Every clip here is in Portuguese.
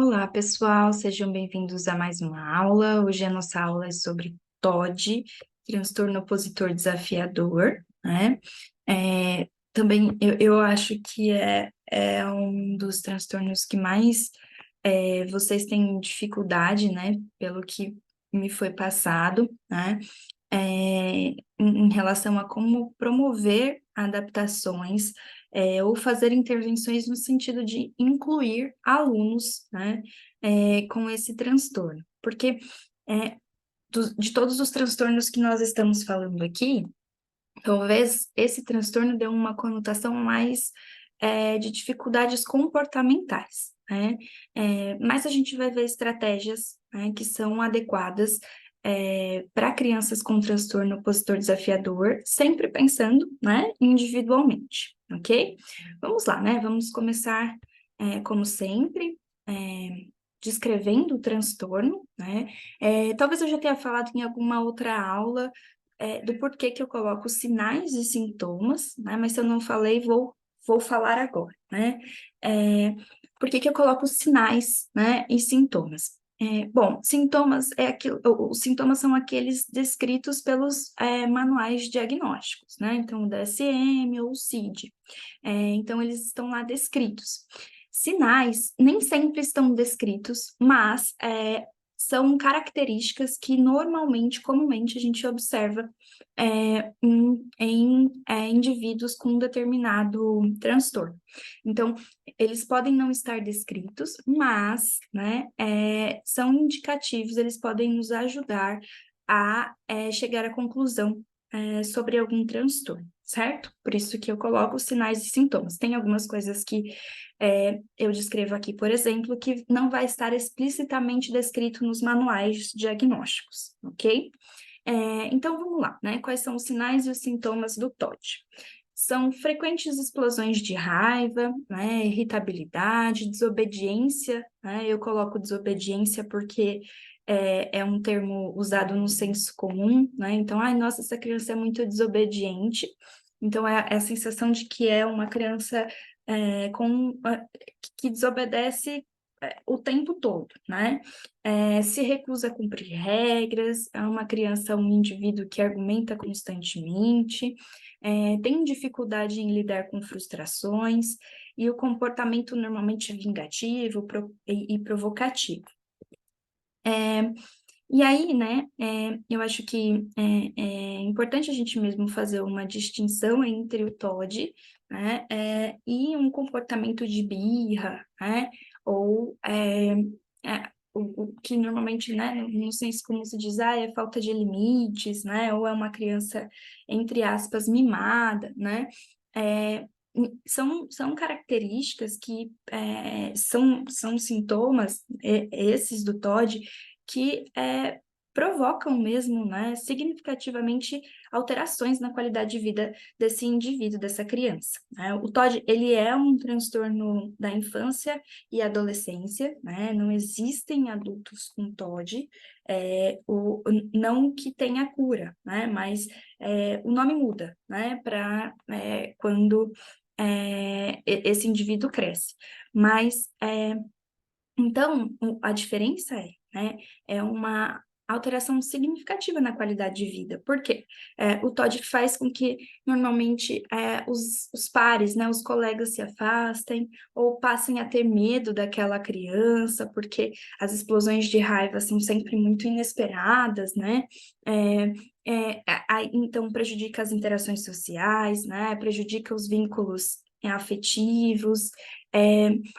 Olá, pessoal, sejam bem-vindos a mais uma aula. Hoje a nossa aula é sobre TOD, transtorno opositor desafiador, né? Também eu acho que é um dos transtornos que mais vocês têm dificuldade, né? Pelo que me foi passado, né? Em relação a como promover adaptações, ou fazer intervenções no sentido de incluir alunos, né, com esse transtorno. Porque é, de todos os transtornos que nós estamos falando aqui, talvez esse transtorno dê uma conotação mais de dificuldades comportamentais, né? Mas a gente vai ver estratégias, né, que são adequadas para crianças com transtorno opositor desafiador, sempre pensando, né, individualmente, ok? Vamos lá, né? Vamos começar, como sempre, descrevendo o transtorno, né? Talvez eu já tenha falado em alguma outra aula do porquê que eu coloco sinais e sintomas, né? Mas se eu não falei, vou falar agora, né? Por que que eu coloco sinais, né, e sintomas? Bom, sintomas os sintomas são aqueles descritos pelos manuais diagnósticos, né? Então, o DSM ou o CID. Então, eles estão lá descritos. Sinais nem sempre estão descritos, mas são características que comumente a gente observa em indivíduos com um determinado transtorno. Então, eles podem não estar descritos, mas, né, são indicativos, eles podem nos ajudar a chegar à conclusão sobre algum transtorno, certo? Por isso que eu coloco sinais e sintomas. Tem algumas coisas que eu descrevo aqui, por exemplo, que não vai estar explicitamente descrito nos manuais diagnósticos, ok? Então, vamos lá, né? Quais são os sinais e os sintomas do TOD? São frequentes explosões de raiva, né, irritabilidade, desobediência, né? Eu coloco desobediência porque é um termo usado no senso comum, né? Então, ai, nossa, essa criança é muito desobediente. Então, é a sensação de que é uma criança que desobedece o tempo todo, né? Se recusa a cumprir regras, é uma criança, um indivíduo que argumenta constantemente, tem dificuldade em lidar com frustrações, e o comportamento normalmente é vingativo e provocativo. E aí, né, eu acho que é importante a gente mesmo fazer uma distinção entre o TOD, né, e um comportamento de birra, né, ou o que normalmente, né, não sei como se diz, é falta de limites, né, ou é uma criança, entre aspas, mimada, né, são características que são sintomas, esses do TOD, que provocam mesmo, né, significativamente alterações na qualidade de vida desse indivíduo, dessa criança, né? O TOD, ele é um transtorno da infância e adolescência, né? Não existem adultos com TOD, não que tenha cura, né? Mas o nome muda, né? Para quando esse indivíduo cresce. Mas então, a diferença né, é uma alteração significativa na qualidade de vida. Por quê? O TOD faz com que, normalmente, os pares, né, os colegas se afastem ou passem a ter medo daquela criança, porque as explosões de raiva são sempre muito inesperadas, né? Então, prejudica as interações sociais, né? Prejudica os vínculos afetivos,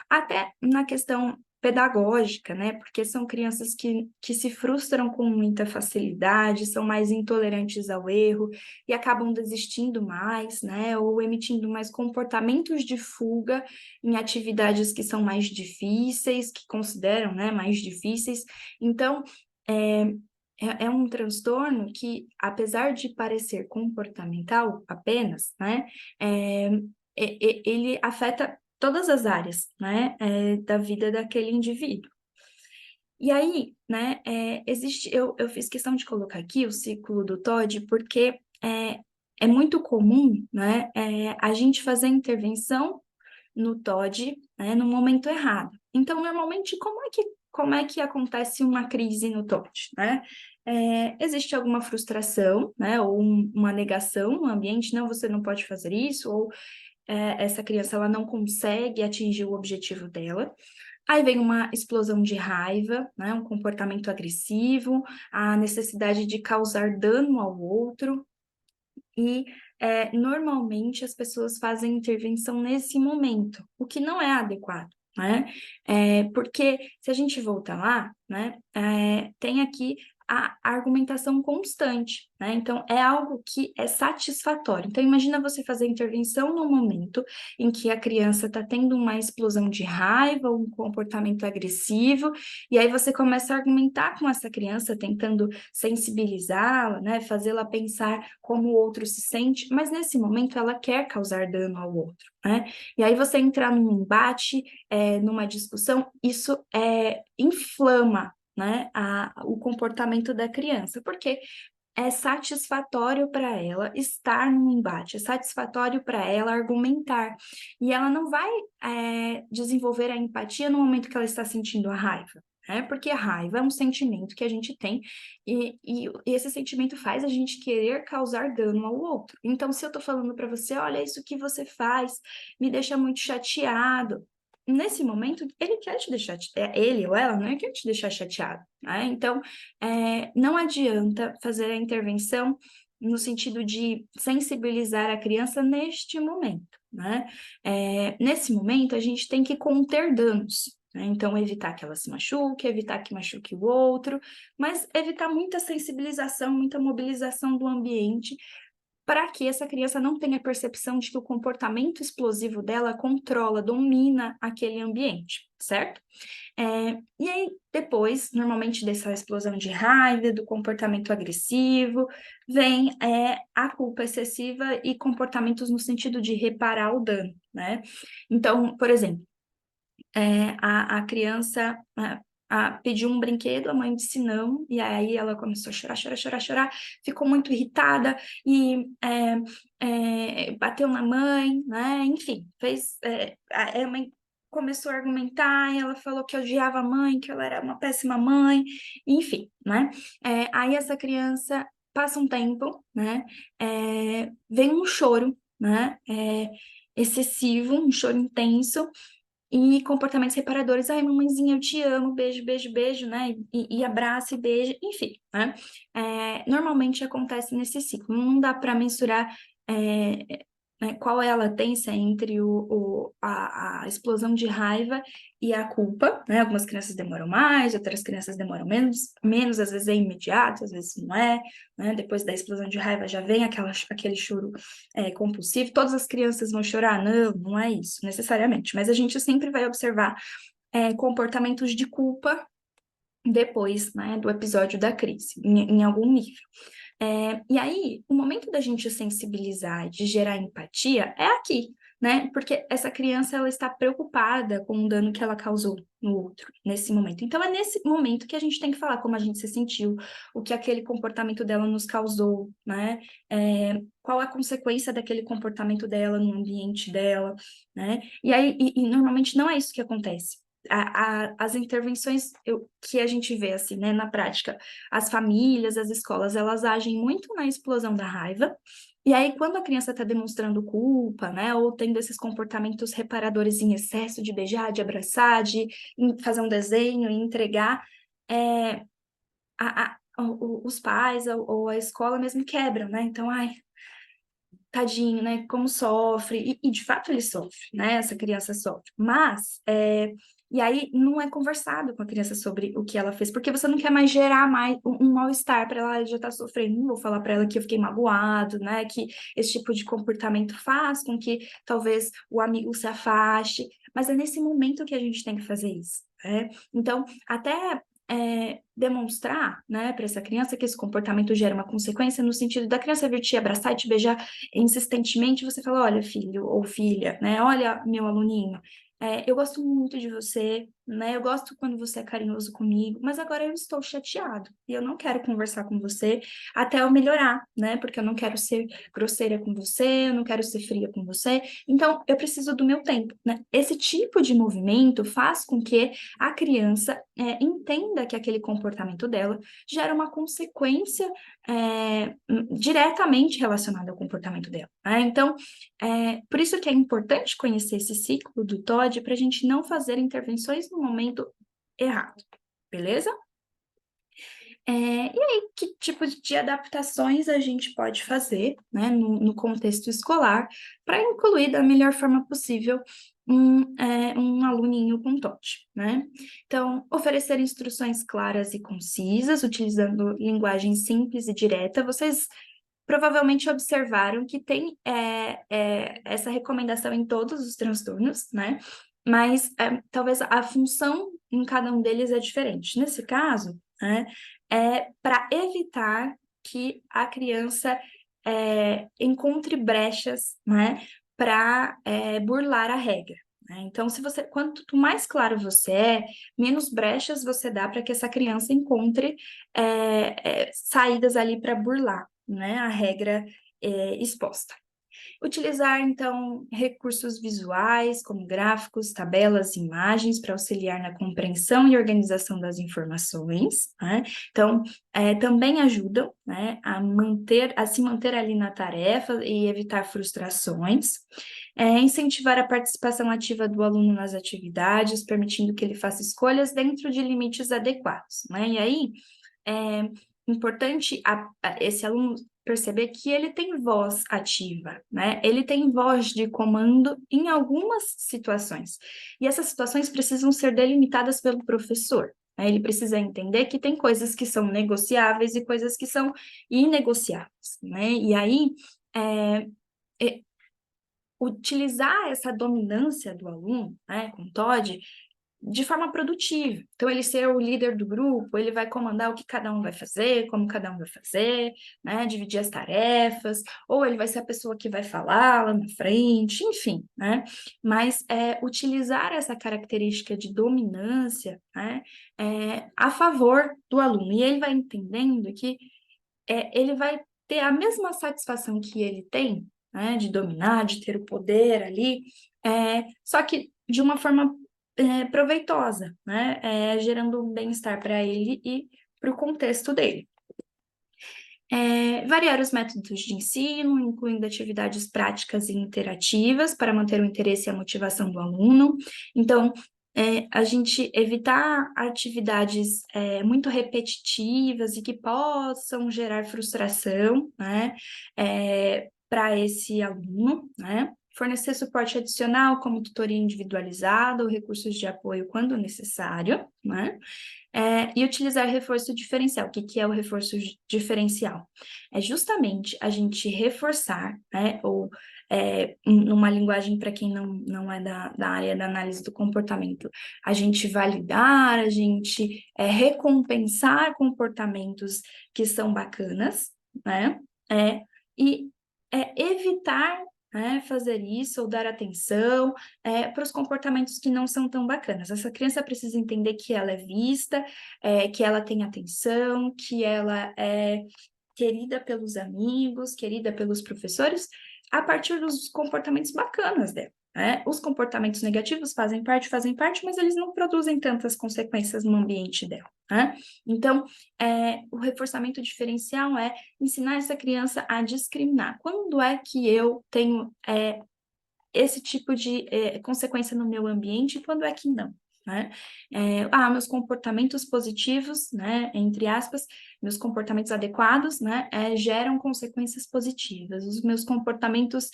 até na questão pedagógica, né? Porque são crianças que se frustram com muita facilidade, são mais intolerantes ao erro e acabam desistindo mais, né? Ou emitindo mais comportamentos de fuga em atividades que são mais difíceis, que consideram, né, mais difíceis. Então, é um transtorno que, apesar de parecer comportamental apenas, né, ele afeta todas as áreas, né, da vida daquele indivíduo. E aí, né, eu fiz questão de colocar aqui o ciclo do TOD, porque é muito comum, né, a gente fazer intervenção no TOD, né, no momento errado. Então, normalmente, como é que acontece uma crise no TOD, né? Existe alguma frustração, né, ou uma negação no ambiente, não, você não pode fazer isso, ou essa criança ela não consegue atingir o objetivo dela. Aí vem uma explosão de raiva, né, um comportamento agressivo, a necessidade de causar dano ao outro, e normalmente as pessoas fazem intervenção nesse momento, o que não é adequado, né? Porque se a gente voltar lá, né, tem aqui a argumentação constante, né? Então é algo que é satisfatório. Então imagina você fazer intervenção no momento em que a criança está tendo uma explosão de raiva, um comportamento agressivo, e aí você começa a argumentar com essa criança, tentando sensibilizá-la, né, fazê-la pensar como o outro se sente, mas nesse momento ela quer causar dano ao outro, né? E aí você entrar num embate, numa discussão, isso inflama, né, o comportamento da criança, porque é satisfatório para ela estar num embate, é satisfatório para ela argumentar. E ela não vai desenvolver a empatia no momento que ela está sentindo a raiva, né? Porque a raiva é um sentimento que a gente tem e esse sentimento faz a gente querer causar dano ao outro. Então, se eu estou falando para você, olha, isso que você faz me deixa muito chateado. Nesse momento, ele quer te deixar, ele ou ela não quer te deixar chateado, né? Então, não adianta fazer a intervenção no sentido de sensibilizar a criança neste momento, né? Nesse momento, a gente tem que conter danos, né? Então, evitar que ela se machuque, evitar que machuque o outro, mas evitar muita sensibilização, muita mobilização do ambiente, para que essa criança não tenha percepção de que o comportamento explosivo dela controla, domina aquele ambiente, certo? E aí, depois, normalmente dessa explosão de raiva, do comportamento agressivo, vem a culpa excessiva e comportamentos no sentido de reparar o dano, né? Então, por exemplo, a criança pediu um brinquedo, a mãe disse não, e aí ela começou a chorar, chorar, chorar, chorar, ficou muito irritada e bateu na mãe, né? Enfim, a mãe começou a argumentar, e ela falou que odiava a mãe, que ela era uma péssima mãe, enfim, né? Aí essa criança passa um tempo, né? Vem um choro, né? Excessivo, um choro intenso, e comportamentos reparadores, ai, mamãezinha, eu te amo, beijo, beijo, beijo, né? E abraça e beija, enfim, né? Normalmente acontece nesse ciclo. Não dá para mensurar né, qual é a latência entre a explosão de raiva e a culpa, né? Algumas crianças demoram mais, outras crianças demoram menos, às vezes é imediato, às vezes não é, né? Depois da explosão de raiva já vem aquele choro compulsivo. Todas as crianças vão chorar? Não, não é isso, necessariamente. Mas a gente sempre vai observar comportamentos de culpa depois, né, do episódio da crise, em algum nível. E aí, o momento da gente sensibilizar, de gerar empatia, é aqui, né? Porque essa criança, ela está preocupada com o dano que ela causou no outro, nesse momento. Então, é nesse momento que a gente tem que falar como a gente se sentiu, o que aquele comportamento dela nos causou, né? Qual a consequência daquele comportamento dela no ambiente dela, né? E aí, normalmente não é isso que acontece. As intervenções que a gente vê, assim, né, na prática, as famílias, as escolas, elas agem muito na explosão da raiva, e aí quando a criança está demonstrando culpa, né, ou tendo esses comportamentos reparadores em excesso, de beijar, de abraçar, de fazer um desenho e entregar, os pais ou a escola mesmo quebram, né, então, ai, tadinho, né, como sofre, e de fato ele sofre, né, essa criança sofre, mas, e aí não é conversado com a criança sobre o que ela fez, porque você não quer mais gerar mais um mal-estar para ela, ela já tá sofrendo, não vou falar para ela que eu fiquei magoado, né, que esse tipo de comportamento faz com que talvez o amigo se afaste, mas é nesse momento que a gente tem que fazer isso, né, então, até demonstrar, né, para essa criança que esse comportamento gera uma consequência no sentido da criança vir te abraçar e te beijar insistentemente, você fala, olha, filho ou filha, né, olha, meu aluninho, eu gosto muito de você, né? Eu gosto quando você é carinhoso comigo, mas agora eu estou chateado e eu não quero conversar com você até eu melhorar, né? Porque eu não quero ser grosseira com você, eu não quero ser fria com você, então eu preciso do meu tempo, né? Esse tipo de movimento faz com que a criança entenda que aquele comportamento dela gera uma consequência diretamente relacionada ao comportamento dela, né? Então, por isso que é importante conhecer esse ciclo do TOD para a gente não fazer intervenções no momento errado, beleza? E aí, que tipo de adaptações a gente pode fazer, né, no contexto escolar para incluir da melhor forma possível um aluninho com TOD, né? Então, oferecer instruções claras e concisas, utilizando linguagem simples e direta. Vocês provavelmente observaram que tem essa recomendação em todos os transtornos, né? Mas talvez a função em cada um deles é diferente. Nesse caso, né, é para evitar que a criança encontre brechas, né, para burlar a regra, né? Então, quanto mais claro você menos brechas você dá para que essa criança encontre saídas ali para burlar, né, a regra exposta. Utilizar, então, recursos visuais, como gráficos, tabelas, imagens, para auxiliar na compreensão e organização das informações, né? Então, também ajudam, né, a se manter ali na tarefa e evitar frustrações. Incentivar a participação ativa do aluno nas atividades, permitindo que ele faça escolhas dentro de limites adequados, né? E aí, é importante esse aluno perceber que ele tem voz ativa, né? Ele tem voz de comando em algumas situações. E essas situações precisam ser delimitadas pelo professor, né? Ele precisa entender que tem coisas que são negociáveis e coisas que são inegociáveis, né? E aí, é, é, utilizar essa dominância do aluno, né, com TOD, de forma produtiva. Então, ele ser o líder do grupo, ele vai comandar o que cada um vai fazer, como cada um vai fazer, né? Dividir as tarefas, ou ele vai ser a pessoa que vai falar lá na frente, enfim, né? Mas utilizar essa característica de dominância, né, a favor do aluno. E ele vai entendendo que ele vai ter a mesma satisfação que ele tem, né, de dominar, de ter o poder ali, só que de uma forma proveitosa, né, gerando um bem-estar para ele e para o contexto dele. Variar os métodos de ensino, incluindo atividades práticas e interativas para manter o interesse e a motivação do aluno. Então, a gente evitar atividades muito repetitivas e que possam gerar frustração, né, para esse aluno, né? Fornecer suporte adicional, como tutoria individualizada ou recursos de apoio quando necessário, né? E utilizar reforço diferencial. O que é o reforço diferencial? É justamente a gente reforçar, né, ou numa linguagem para quem não é da área da análise do comportamento, a gente validar, a gente recompensar comportamentos que são bacanas, né? E evitar, né, fazer isso ou dar atenção para os comportamentos que não são tão bacanas. Essa criança precisa entender que ela é vista, que ela tem atenção, que ela é querida pelos amigos, querida pelos professores, a partir dos comportamentos bacanas dela, né? Os comportamentos negativos fazem parte, mas eles não produzem tantas consequências no ambiente dela, né? Então, o reforçamento diferencial é ensinar essa criança a discriminar. Quando é que eu tenho esse tipo de consequência no meu ambiente e quando é que não, né? Meus comportamentos positivos, né, entre aspas, meus comportamentos adequados, né, geram consequências positivas. Os meus comportamentos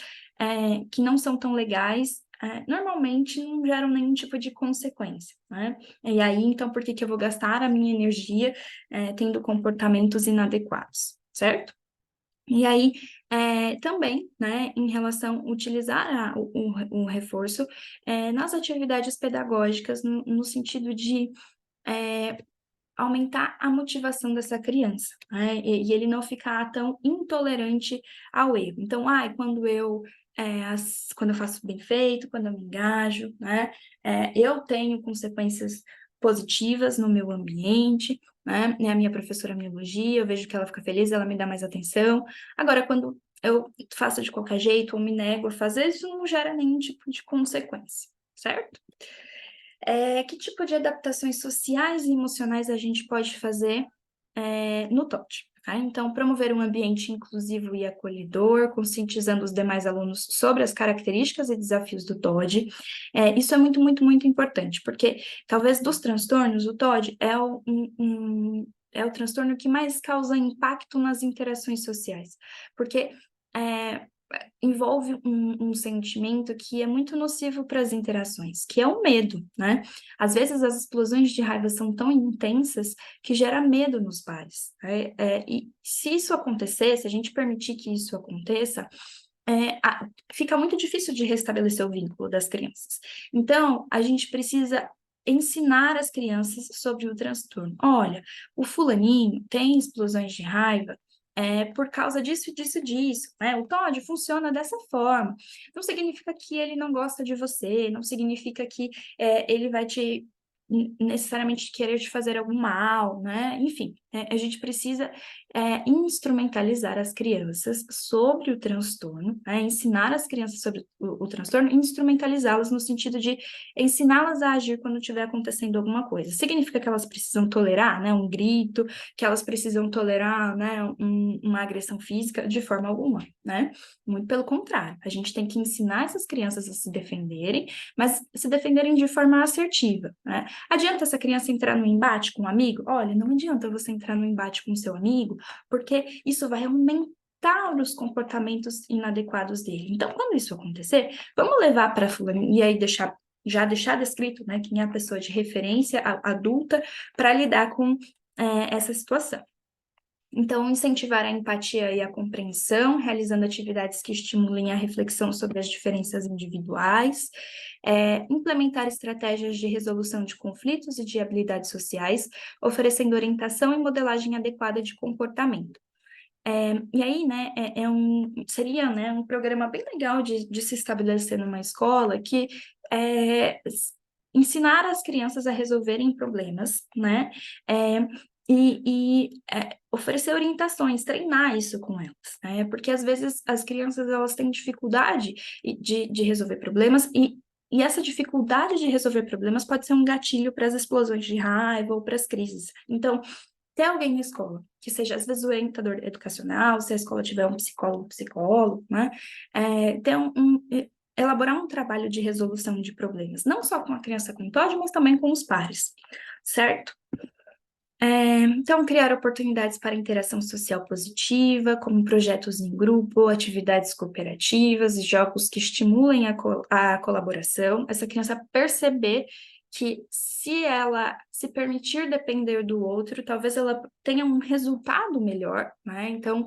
que não são tão legais, normalmente não geram nenhum tipo de consequência, né? E aí, então, por que que eu vou gastar a minha energia tendo comportamentos inadequados, certo? E aí, também, né, em relação a utilizar o reforço nas atividades pedagógicas, no sentido de aumentar a motivação dessa criança, né, e ele não ficar tão intolerante ao erro. Então, quando eu quando eu faço bem feito, quando eu me engajo, né? Eu tenho consequências positivas no meu ambiente, né? A minha professora me elogia, eu vejo que ela fica feliz, ela me dá mais atenção. Agora, quando eu faço de qualquer jeito ou me nego a fazer, isso não gera nenhum tipo de consequência, certo? Que tipo de adaptações sociais e emocionais a gente pode fazer no TOD? Tá? Então, promover um ambiente inclusivo e acolhedor, conscientizando os demais alunos sobre as características e desafios do TOD. Isso é muito, muito, muito importante, porque talvez dos transtornos, o TOD é o transtorno que mais causa impacto nas interações sociais, porque é, envolve um sentimento que é muito nocivo para as interações, que é o medo, né? Às vezes as explosões de raiva são tão intensas que gera medo nos pares. E se isso acontecer, se a gente permitir que isso aconteça, fica muito difícil de restabelecer o vínculo das crianças. Então, a gente precisa ensinar as crianças sobre o transtorno. Olha, o fulaninho tem explosões de raiva por causa disso, disso, disso, né? O TOD funciona dessa forma. Não significa que ele não gosta de você, não significa que ele vai te necessariamente querer te fazer algum mal, né? Enfim, a gente precisa instrumentalizar as crianças sobre o transtorno, né? Ensinar as crianças sobre o transtorno e instrumentalizá-las no sentido de ensiná-las a agir quando estiver acontecendo alguma coisa. Significa que elas precisam tolerar, né, um grito, que elas precisam tolerar, né, uma agressão física de forma alguma, né? Muito pelo contrário, a gente tem que ensinar essas crianças a se defenderem, mas se defenderem de forma assertiva, né? Adianta essa criança entrar no embate com um amigo? Olha, não adianta você entrar no embate com seu amigo, porque isso vai aumentar os comportamentos inadequados dele. Então, quando isso acontecer, vamos levar para fulano e aí já deixar descrito, né, quem é a pessoa de referência adulta para lidar com essa situação. Então, incentivar a empatia e a compreensão, realizando atividades que estimulem a reflexão sobre as diferenças individuais, implementar estratégias de resolução de conflitos e de habilidades sociais, oferecendo orientação e modelagem adequada de comportamento. E aí, né, seria, né, um programa bem legal de se estabelecer numa escola que ensinar as crianças a resolverem problemas, né, oferecer orientações, treinar isso com elas, né, porque às vezes as crianças elas têm dificuldade de resolver problemas e essa dificuldade de resolver problemas pode ser um gatilho para as explosões de raiva ou para as crises. Então, ter alguém na escola, que seja, às vezes, o orientador educacional, se a escola tiver um psicólogo, né? Ter elaborar um trabalho de resolução de problemas, não só com a criança com TOD, mas também com os pares, certo? Então, criar oportunidades para interação social positiva, como projetos em grupo, atividades cooperativas e jogos que estimulem a colaboração. Essa criança perceber que se ela se permitir depender do outro, talvez ela tenha um resultado melhor, né? Então,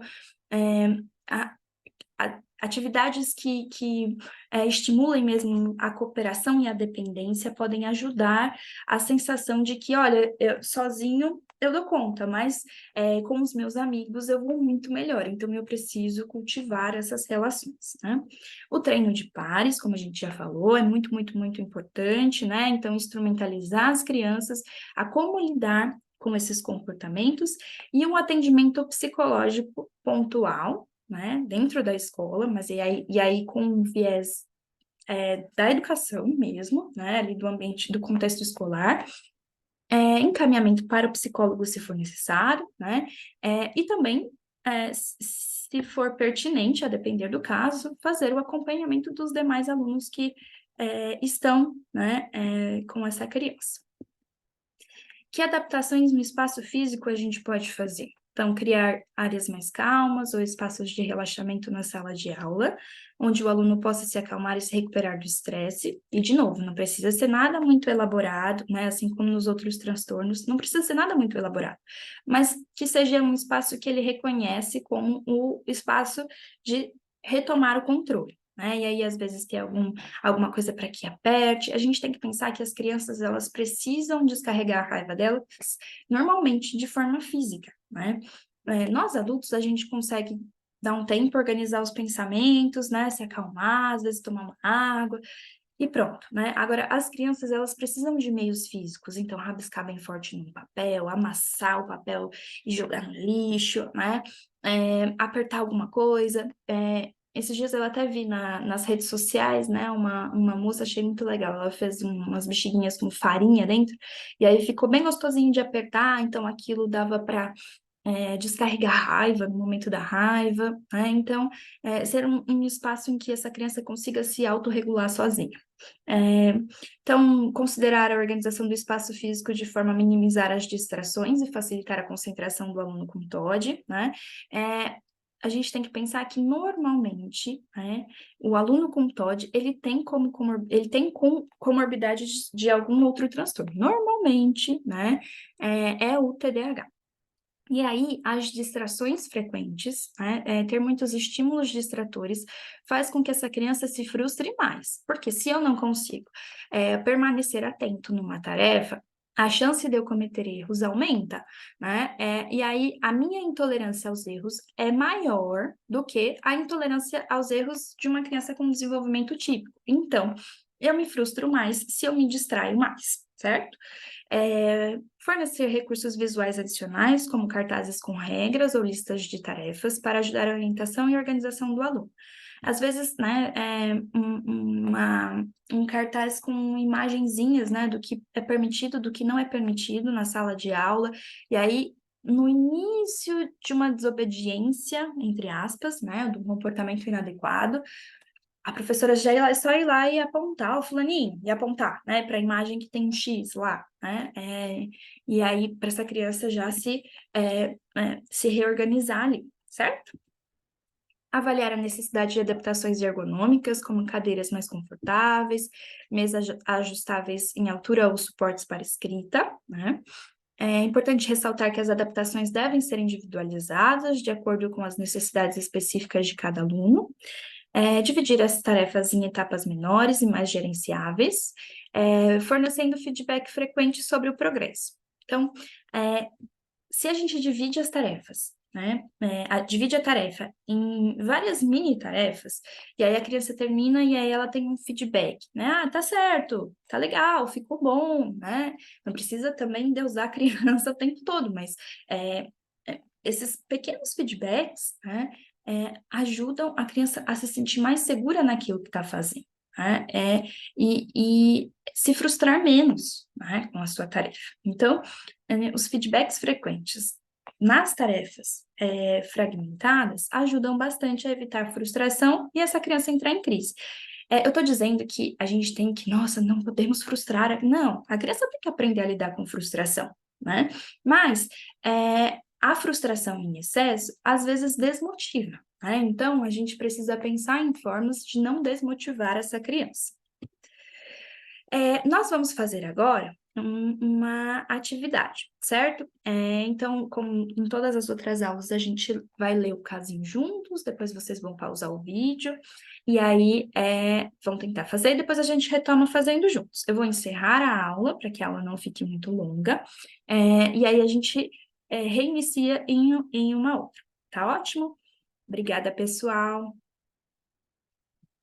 atividades que estimulem mesmo a cooperação e a dependência podem ajudar a sensação de que, olha, sozinho eu dou conta, mas com os meus amigos eu vou muito melhor, então eu preciso cultivar essas relações, né? O treino de pares, como a gente já falou, é muito, muito, muito importante, né? Então, instrumentalizar as crianças a como lidar com esses comportamentos e um atendimento psicológico pontual, né, dentro da escola, mas e aí com um viés da educação mesmo, né, ali do ambiente, do contexto escolar, encaminhamento para o psicólogo se for necessário, né, e também, se for pertinente, a depender do caso, fazer o acompanhamento dos demais alunos que estão, né, com essa criança. Que adaptações no espaço físico a gente pode fazer? Então, criar áreas mais calmas ou espaços de relaxamento na sala de aula, onde o aluno possa se acalmar e se recuperar do estresse. E, de novo, não precisa ser nada muito elaborado, né? Assim como nos outros transtornos, não precisa ser nada muito elaborado, mas que seja um espaço que ele reconhece como o espaço de retomar o controle. Né? E aí, às vezes, ter alguma coisa para que aperte. A gente tem que pensar que as crianças, elas precisam descarregar a raiva delas, normalmente de forma física, né? Nós, adultos, a gente consegue dar um tempo, organizar os pensamentos, né? Se acalmar, às vezes tomar uma água e pronto, né? Agora, as crianças, elas precisam de meios físicos, então rabiscar bem forte no papel, amassar o papel e jogar no lixo, né? Apertar alguma coisa. Esses dias eu até vi nas redes sociais, né? Uma moça, achei muito legal. Ela fez umas bexiguinhas com farinha dentro, e aí ficou bem gostosinho de apertar, então aquilo dava para descarregar raiva no momento da raiva, né? Então, ser um espaço em que essa criança consiga se autorregular sozinha. É, então, considerar a organização do espaço físico de forma a minimizar as distrações e facilitar a concentração do aluno com TOD, né? É, a gente tem que pensar que normalmente, né, o aluno com TOD, ele tem comorbidade de algum outro transtorno. Normalmente, né, é o TDAH. E aí, as distrações frequentes, né, ter muitos estímulos distratores, faz com que essa criança se frustre mais. Porque se eu não consigo permanecer atento numa tarefa, a chance de eu cometer erros aumenta, né? E aí, a minha intolerância aos erros é maior do que a intolerância aos erros de uma criança com desenvolvimento típico. Então, eu me frustro mais se eu me distraio mais, certo? Fornecer recursos visuais adicionais, como cartazes com regras ou listas de tarefas, para ajudar a orientação e organização do aluno. Às vezes, né, um cartaz com imagenzinhas, né, do que é permitido, do que não é permitido na sala de aula, e aí, no início de uma desobediência, entre aspas, né, do comportamento inadequado, a professora já é só ir lá e apontar o fulaninho, e apontar, né, para a imagem que tem um X lá, né, e aí para essa criança já se reorganizar ali, certo? Avaliar a necessidade de adaptações ergonômicas, como cadeiras mais confortáveis, mesas ajustáveis em altura ou suportes para escrita, né? É importante ressaltar que as adaptações devem ser individualizadas de acordo com as necessidades específicas de cada aluno. Dividir as tarefas em etapas menores e mais gerenciáveis, fornecendo feedback frequente sobre o progresso. Então, se a gente divide as tarefas, né, divide a tarefa em várias mini tarefas, e aí a criança termina e aí ela tem um feedback, né, tá certo, tá legal, ficou bom, né, não precisa também deusar a criança o tempo todo, mas esses pequenos feedbacks, né, ajudam a criança a se sentir mais segura naquilo que está fazendo, né, e se frustrar menos, né, com a sua tarefa. Então, os feedbacks frequentes nas tarefas fragmentadas ajudam bastante a evitar frustração e essa criança entrar em crise. Eu estou dizendo que a gente tem que, nossa, não podemos frustrar. Não, a criança tem que aprender a lidar com frustração, né? Mas a frustração em excesso, às vezes, desmotiva, né? Então, a gente precisa pensar em formas de não desmotivar essa criança. Nós vamos fazer agora uma atividade, certo? Então, como em todas as outras aulas, a gente vai ler o casinho juntos, depois vocês vão pausar o vídeo, e aí vão tentar fazer, e depois a gente retoma fazendo juntos. Eu vou encerrar a aula, para que a aula não fique muito longa, e aí a gente reinicia em uma outra, tá ótimo? Obrigada, pessoal!